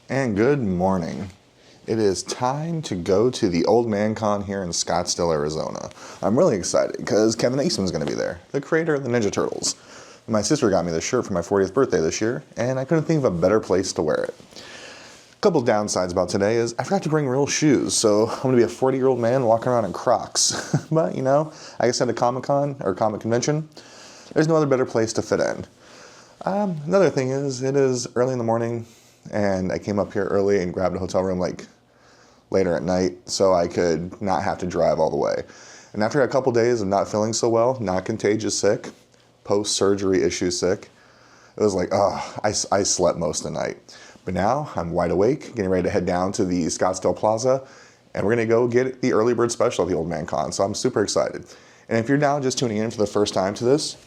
And good morning. It is time to go to the Old Man Con here in Scottsdale, Arizona. I'm really excited because Kevin Eastman's going to be there, the creator of the Ninja Turtles. My sister got me this shirt for my 40th birthday this year, and I couldn't think of a better place to wear it. A couple downsides about today is I forgot to bring real shoes, so I'm going to be a 40-year-old man walking around in Crocs. But, you know, I guess at a Comic-Con or comic convention, there's no other better place to fit in. Another thing is, it is early in the morning, and I came up here early and grabbed a hotel room like later at night so I could not have to drive all the way. And after a couple days of not feeling so well, not contagious sick, post-surgery issue sick, it was like, I slept most of the night. But now I'm wide awake, getting ready to head down to the Scottsdale Plaza, and we're going to go get the early bird special at the Old Man Con, so I'm super excited. And if you're now just tuning in for the first time to this,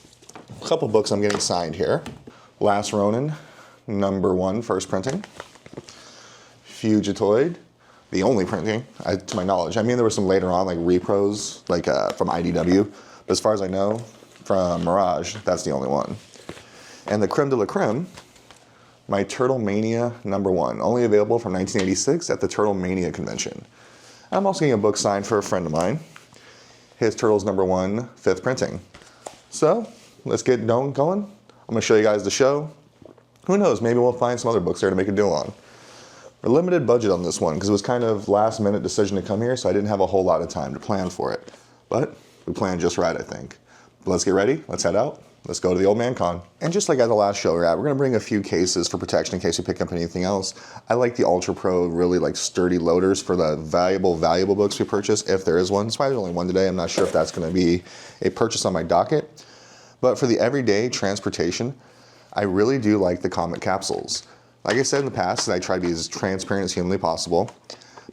a couple books I'm getting signed here. Last Ronin, #1, first printing. Fugitoid, the only printing, to my knowledge. I mean, there were some later on, like repros, like from IDW. But as far as I know, from Mirage, that's the only one. And the creme de la creme, my Turtle Mania #1, only available from 1986 at the Turtle Mania convention. I'm also getting a book signed for a friend of mine. His Turtles #1, 5th printing. So, let's get going. I'm going to show you guys the show. Who knows, maybe we'll find some other books there to make a deal on. A limited budget on this one because it was kind of last minute decision to come here, so I didn't have a whole lot of time to plan for it. But we planned just right, I think. But let's get ready, let's head out, let's go to the Old Man Con. And just like at the last show we're going to bring a few cases for protection in case we pick up anything else. I like the Ultra Pro, really like sturdy loaders for the valuable books we purchase, if there is one. That's why there's only one today. I'm not sure if that's going to be a purchase on my docket. But for the everyday transportation, I really do like the comic capsules. Like I said in the past, I try to be as transparent as humanly possible.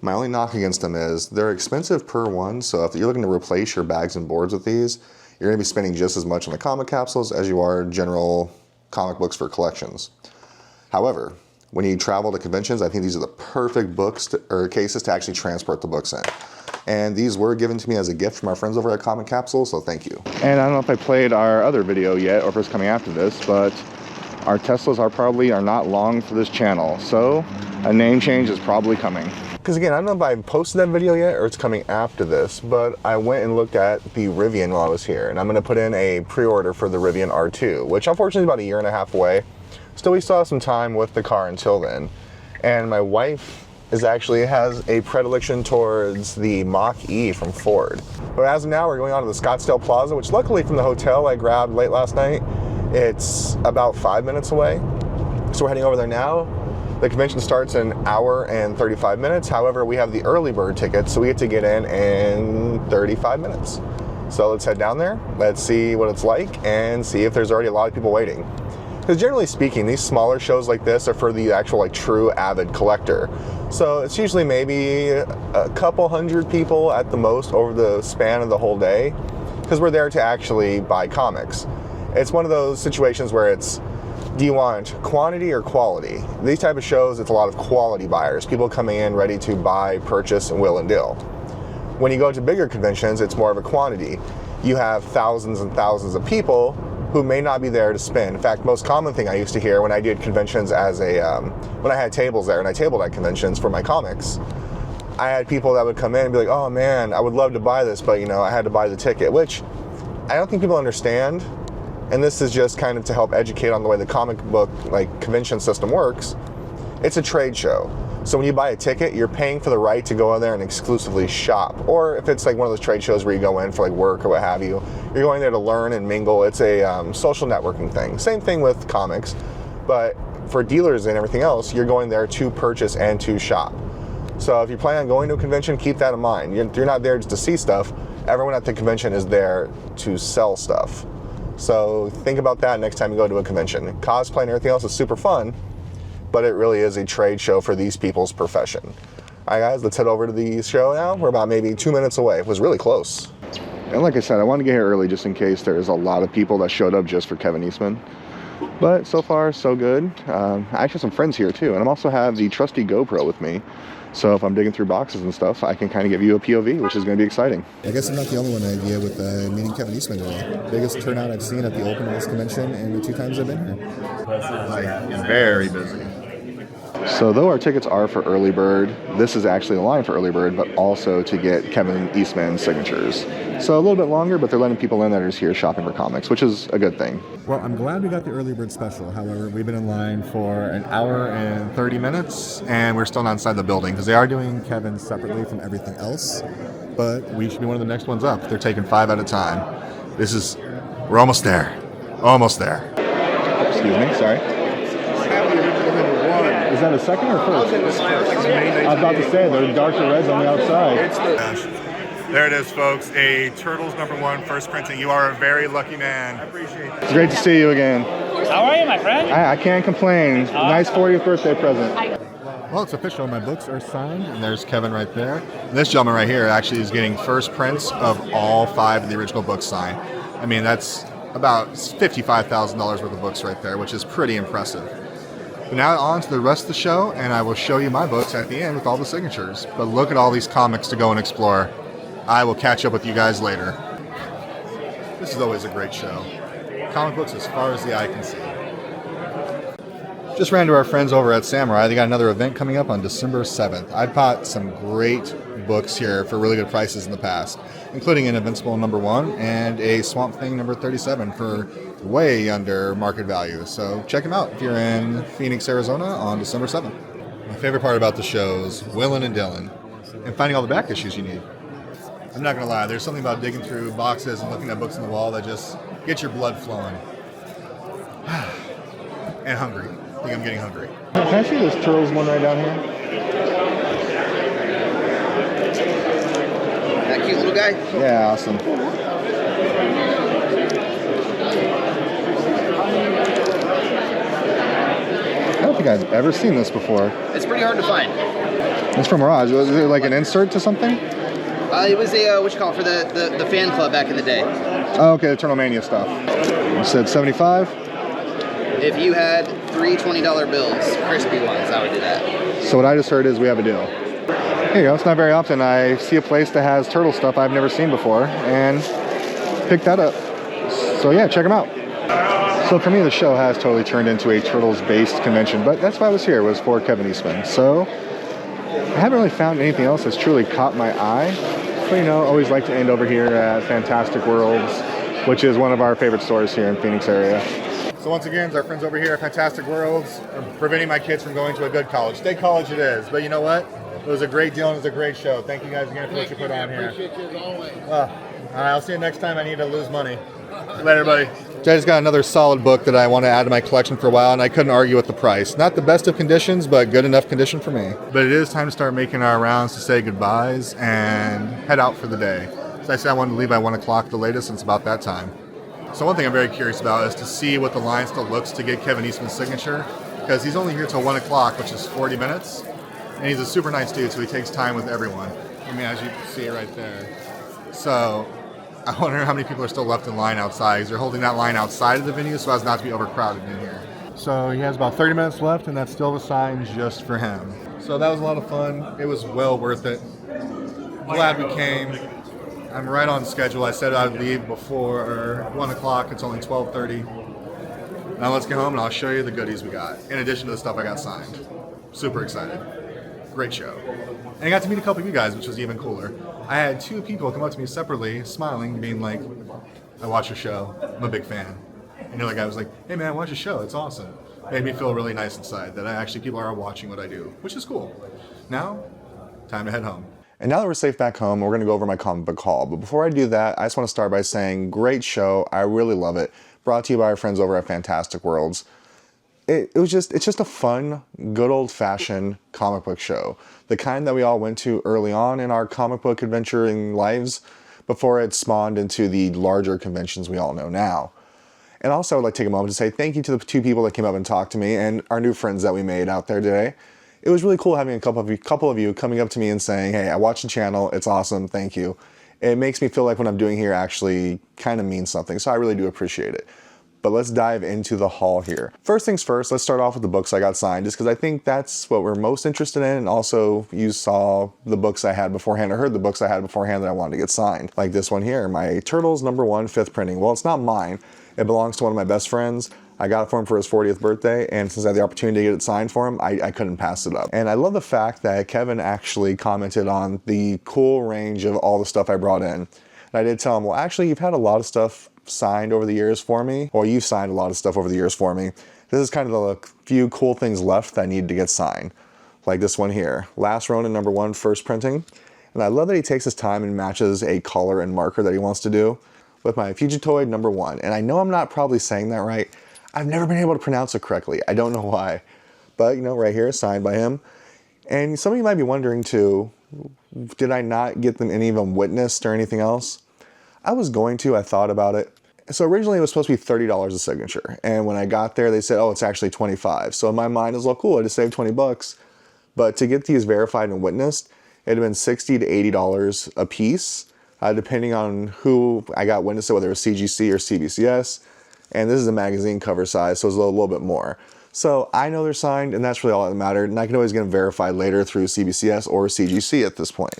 My only knock against them is they're expensive per one, so if you're looking to replace your bags and boards with these, you're going to be spending just as much on the comic capsules as you are general comic books for collections. However, when you travel to conventions, I think these are the perfect books or cases to actually transport the books in. And these were given to me as a gift from our friends over at Comic Capsule, so thank you. And I don't know if I played our other video yet or if it's coming after this, but our Teslas are not long for this channel, so a name change is probably coming. Because again, I don't know if I posted that video yet or it's coming after this, but I went and looked at the Rivian while I was here, and I'm going to put in a pre-order for the Rivian R2, which unfortunately is about a year and a half away. Still, we still have some time with the car until then. And my wife has a predilection towards the Mach-E from Ford. But as of now, we're going on to the Scottsdale Plaza, which luckily from the hotel I grabbed late last night, it's about 5 minutes away. So we're heading over there now. The convention starts in an hour and 35 minutes. However, we have the early bird tickets, so we get to get in 35 minutes. So let's head down there, let's see what it's like, and see if there's already a lot of people waiting. Because generally speaking, these smaller shows like this are for the actual like true avid collector. So it's usually maybe a couple hundred people at the most over the span of the whole day, because we're there to actually buy comics. It's one of those situations where it's, do you want quantity or quality? These type of shows, it's a lot of quality buyers, people coming in ready to buy, purchase, and will and deal. When you go to bigger conventions, it's more of a quantity. You have thousands and thousands of people who may not be there to spend. In fact, most common thing I used to hear when I did conventions as when I had tables there and I tabled at conventions for my comics, I had people that would come in and be like, oh man, I would love to buy this, but you know, I had to buy the ticket, which I don't think people understand. And this is just kind of to help educate on the way the comic book convention system works. It's a trade show. So when you buy a ticket, you're paying for the right to go in there and exclusively shop. Or if it's like one of those trade shows where you go in for like work or what have you, you're going there to learn and mingle. It's a social networking thing. Same thing with comics, but for dealers and everything else, you're going there to purchase and to shop. So if you plan on going to a convention, keep that in mind. You're not there just to see stuff. Everyone at the convention is there to sell stuff. So think about that next time you go to a convention. Cosplay and everything else is super fun, but it really is a trade show for these people's profession. All right, guys, let's head over to the show now. We're about maybe 2 minutes away. It was really close. And like I said, I wanted to get here early just in case there's a lot of people that showed up just for Kevin Eastman. But so far, so good. I actually have some friends here too, and I also have the trusty GoPro with me. So if I'm digging through boxes and stuff, I can kind of give you a POV, which is going to be exciking. I guess I'm not the only one idea with meeting Kevin Eastman today. Biggest turnout I've seen at the Open House convention in the 2 times I've been here. Like, very busy. So though our tickets are for early bird, this is actually the line for early bird, but also to get Kevin Eastman signatures. So a little bit longer, but they're letting people in that are just here shopping for comics, which is a good thing. Well, I'm glad we got the early bird special. However, we've been in line for an hour and 30 minutes, and we're still not inside the building because they are doing Kevin separately from everything else. But we should be one of the next ones up. They're taking 5 at a time. We're almost there. Almost there. Excuse me, sorry. Is that a second or first? I was about to say, they're darker reds on the outside. There it is, folks. A Turtles #1 first printing. You are a very lucky man. I appreciate it. It's great to see you again. How are you, my friend? I can't complain. Nice 40th birthday present. Well, it's official. My books are signed, And there's Kevin right there. And this gentleman right here actually is getting first prints of all 5 of the original books signed. I mean, that's about $55,000 worth of books right there, which is pretty impressive. But now on to the rest of the show, and I will show you my books at the end with all the signatures. But look at all these comics to go and explore. I will catch up with you guys later. This is always a great show. Comic books as far as the eye can see. Just ran to our friends over at Samurai. They got another event coming up on December 7th. I bought some great books here for really good prices in the past, including an Invincible #1 and a Swamp Thing #37 for way under market value. So check them out if you're in Phoenix, Arizona on December 7th. My favorite part about the show is Willin and Dylan and finding all the back issues you need. I'm not going to lie, there's something about digging through boxes and looking at books on the wall that just gets your blood flowing. And hungry. I think I'm getting hungry. Can I see this Turtles one right down here? That cute little guy? Yeah, awesome. I don't think I've ever seen this before. It's pretty hard to find. It's from Mirage. Was it like an insert to something? It was a, what you call it, for the fan club back in the day. Oh, okay, Eternal Mania stuff. You said 75? If you had 3 $20 bills, crispy ones, I would do that. So what I just heard is we have a deal. Here you go. It's not very often I see a place that has turtle stuff I've never seen before and pick that up. So yeah, check them out. So for me, the show has totally turned into a Turtles-based convention, but that's why I was here, was for Kevin Eastman. So I haven't really found anything else that's truly caught my eye. But you know, always like to end over here at Fantastic Worlds, which is one of our favorite stores here in Phoenix area. So once again, our friends over here at Fantastic Worlds are preventing my kids from going to a good college. State college it is, but you know what? It was a great deal and it was a great show. Thank you guys again for what you put on here. Appreciate you as always. All right, I'll see you next time I need to lose money. Later, everybody. I just got another solid book that I want to add to my collection for a while, and I couldn't argue with the price. Not the best of conditions, but good enough condition for me. But it is time to start making our rounds to say goodbyes and head out for the day. So I said I wanted to leave by 1 o'clock the latest, and it's about that time. So one thing I'm very curious about is to see what the line still looks to get Kevin Eastman's signature, because he's only here till 1 o'clock, which is 40 minutes, and he's a super nice dude, so he takes time with everyone. I mean, as you can see right there. So I wonder how many people are still left in line outside, because they're holding that line outside of the venue so as not to be overcrowded in here. So he has about 30 minutes left, and that's still the sign just for him. So that was a lot of fun. It was well worth it. Glad we came. I'm right on schedule. I said I'd leave before 1 o'clock. It's only 12:30. Now let's get home and I'll show you the goodies we got, in addition to the stuff I got signed. Super excited. Great show. And I got to meet a couple of you guys, which was even cooler. I had 2 people come up to me separately, smiling, being like, I watch your show. I'm a big fan. And the other guy was like, hey man, watch your show. It's awesome. Made me feel really nice inside that people are watching what I do, which is cool. Now, time to head home. And now that we're safe back home, we're going to go over my comic book haul. But before I do that, I just want to start by saying, great show. I really love it. Brought to you by our friends over at Fantastic Worlds. It's just a fun, good old-fashioned comic book show. The kind that we all went to early on in our comic book adventuring lives before it spawned into the larger conventions we all know now. And also I would like to take a moment to say thank you to the 2 people that came up and talked to me and our new friends that we made out there today. It was really cool having a couple of you coming up to me and saying, hey, I watched the channel, it's awesome, thank you. It makes me feel like what I'm doing here actually kind of means something, so I really do appreciate it. But let's dive into the haul here. First things first, let's start off with the books I got signed, just because I think that's what we're most interested in, and also you saw the books I had beforehand, or heard the books I had beforehand that I wanted to get signed. Like this one here, my Turtles #1 5th printing. Well, it's not mine. It belongs to one of my best friends. I got it for him for his 40th birthday, and since I had the opportunity to get it signed for him, I couldn't pass it up. And I love the fact that Kevin actually commented on the cool range of all the stuff I brought in. And I did tell him, well, actually, you've had a lot of stuff signed over the years for me, or you've signed a lot of stuff over the years for me. This is kind of the few cool things left that need to get signed. Like this one here, Last Ronin #1, first printing. And I love that he takes his time and matches a color and marker that he wants to do with my Fugitoid #1. And I know I'm not probably saying that right. I've never been able to pronounce it correctly. I don't know why. But, you know, right here, signed by him. And some of you might be wondering too, did I not get them any of them witnessed or anything else? I was going to, I thought about it. So originally it was supposed to be $30 a signature. And when I got there, they said, oh, it's actually 25. So in my mind, it was like, cool, I just saved 20 bucks. But to get these verified and witnessed, it'd have been $60 to $80 a piece, depending on who I got witnessed, whether it was CGC or CBCS. And this is a magazine cover size, so it's a little bit more. So I know they're signed, and that's really all that mattered. And I can always get them verified later through CBCS or CGC at this point.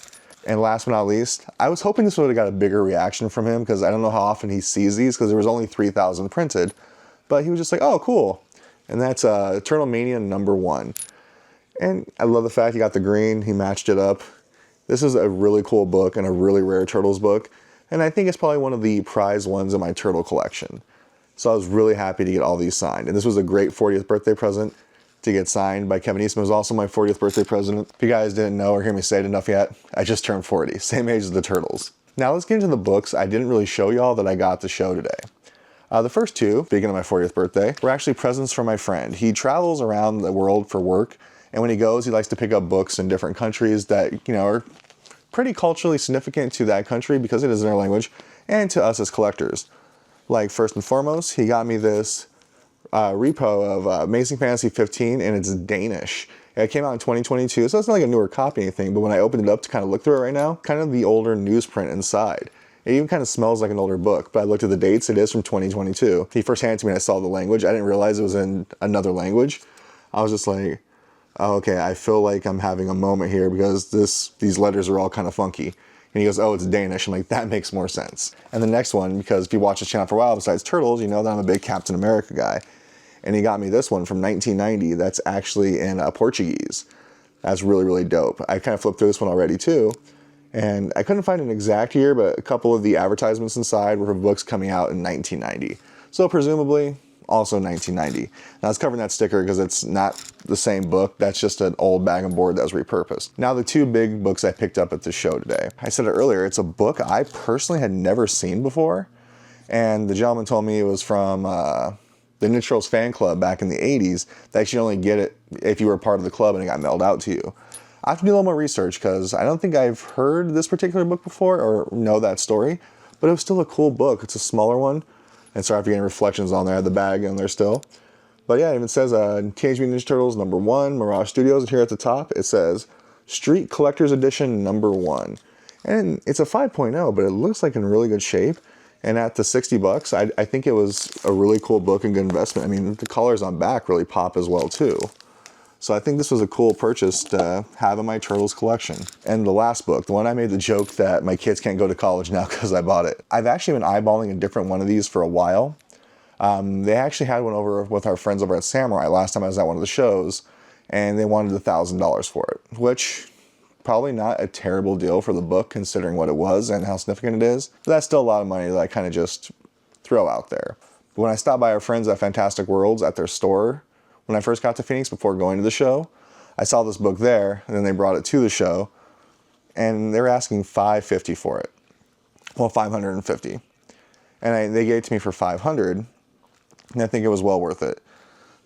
And last but not least, I was hoping this would have got a bigger reaction from him, because I don't know how often he sees these, because there was only 3,000 printed. But he was just like, oh, cool. And that's Turtle Mania #1. And I love the fact he got the green, he matched it up. This is a really cool book and a really rare Turtles book. And I think it's probably one of the prized ones in my Turtle collection. So I was really happy to get all these signed. And this was a great 40th birthday present to get signed by Kevin Eastman. It was also my 40th birthday present. If you guys didn't know or hear me say it enough yet, I just turned 40, same age as the Turtles. Now let's get into the books I didn't really show y'all that I got to show today. The first two, speaking of my 40th birthday, were actually presents from my friend. He travels around the world for work, and when he goes, he likes to pick up books in different countries that, you know, are pretty culturally significant to that country because it is their language, and to us as collectors. Like, first and foremost, he got me this repo of Amazing Fantasy 15, and it's Danish. It came out in 2022, so it's not like a newer copy or anything, but when I opened it up to kind of look through it right now, kind of the older newsprint inside. It even kind of smells like an older book, but I looked at the dates, it is from 2022. He first handed it to me and I saw the language. I didn't realize it was in another language. I was just like, oh, okay, I feel like I'm having a moment here because these letters are all kind of funky. And he goes, oh, it's Danish. I'm like, that makes more sense. And the next one, because if you watch this channel for a while, besides Turtles, you know that I'm a big Captain America guy. And he got me this one from 1990 that's actually in Portuguese. That's really, really dope. I kind of flipped through this one already too. And I couldn't find an exact year, but a couple of the advertisements inside were for books coming out in 1990. So presumably, also 1990. Now I was covering that sticker because it's not the same book. That's just an old bag and board that was repurposed. Now the two big books I picked up at the show today. I said it earlier, it's a book I personally had never seen before. And the gentleman told me it was from the Ninja Turtles fan club back in the 80s. That you should only get it if you were part of the club and it got mailed out to you. I have to do a little more research because I don't think I've heard this particular book before or know that story. But it was still a cool book. It's a smaller one. And sorry for getting reflections on there. I had the bag on there still. But yeah, it even says Teenage Mutant Ninja Turtles #1, Mirage Studios. And here at the top, it says Street Collector's Edition #1. And it's a 5.0, but it looks like in really good shape. And at the 60 bucks, I think it was a really cool book and good investment. I mean, the colors on back really pop as well too. So I think this was a cool purchase to have in my Turtles collection. And the last book, the one I made the joke that my kids can't go to college now because I bought it. I've actually been eyeballing a different one of these for a while. They actually had one over with our friends over at Samurai last time I was at one of the shows, and they wanted $1,000 for it, which probably not a terrible deal for the book considering what it was and how significant it is. But that's still a lot of money that I kind of just throw out there. But when I stopped by our friends at Fantastic Worlds at their store, when I first got to Phoenix before going to the show, I saw this book there, and then they brought it to the show, and they were asking $550 for it. Well, $550. And they gave it to me for $500, and I think it was well worth it.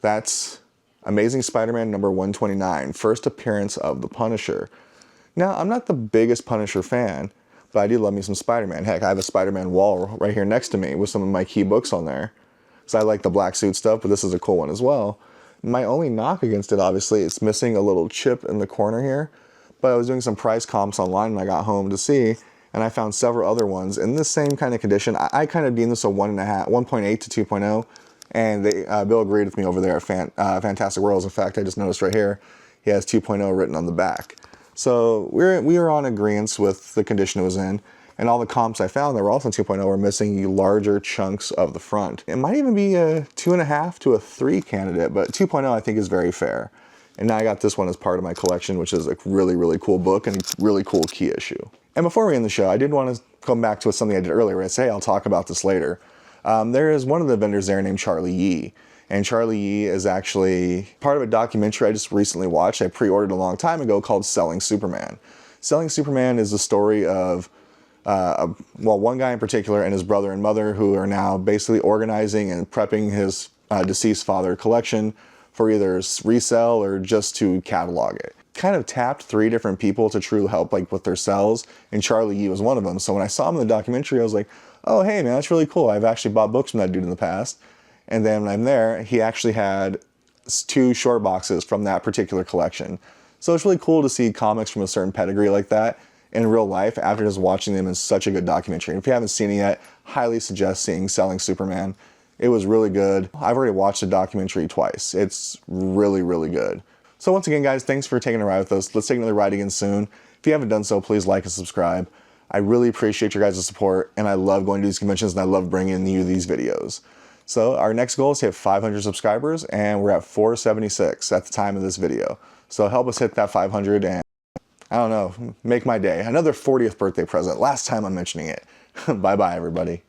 That's Amazing Spider-Man #129, first appearance of the Punisher. Now, I'm not the biggest Punisher fan, but I do love me some Spider-Man. Heck, I have a Spider-Man wall right here next to me with some of my key books on there. So I like the black suit stuff, but this is a cool one as well. My only knock against it, obviously, it's missing a little chip in the corner here. But I was doing some price comps online when I got home to see, and I found several other ones in the same kind of condition. I kind of deemed this a 1.8 to 2.0, and Bill agreed with me over there at Fantastic Worlds. In fact, I just noticed right here, he has 2.0 written on the back. So we were on agreement with the condition it was in. And all the comps I found that were also 2.0 were missing larger chunks of the front. It might even be a 2.5 to a 3 candidate, but 2.0 I think is very fair. And now I got this one as part of my collection, which is a really, really cool book and a really cool key issue. And before we end the show, I did want to come back to something I did earlier where I say I'll talk about this later. There is one of the vendors there named Charlie Yee. And Charlie Yee is actually part of a documentary I just recently watched. I pre-ordered a long time ago called Selling Superman. Selling Superman is the story of one guy in particular and his brother and mother who are now basically organizing and prepping his deceased father collection for either resell or just to catalog it. Kind of tapped 3 different people to truly help like with their sales, and Charlie Yee was one of them. So when I saw him in the documentary, I was like, oh hey man, that's really cool. I've actually bought books from that dude in the past. And then when I'm there, he actually had 2 short boxes from that particular collection. So it's really cool to see comics from a certain pedigree like that in real life after just watching them in such a good documentary. And if you haven't seen it yet, highly suggest seeing Selling Superman. It was really good. I've already watched the documentary twice. It's really, really good. So once again, guys, thanks for taking a ride with us. Let's take another ride again soon. If you haven't done so, please like and subscribe. I really appreciate your guys' support, and I love going to these conventions, and I love bringing you these videos. So our next goal is to hit 500 subscribers, and we're at 476 at the time of this video. So help us hit that 500 and, I don't know, make my day. Another 40th birthday present. Last time I'm mentioning it. Bye-bye, everybody.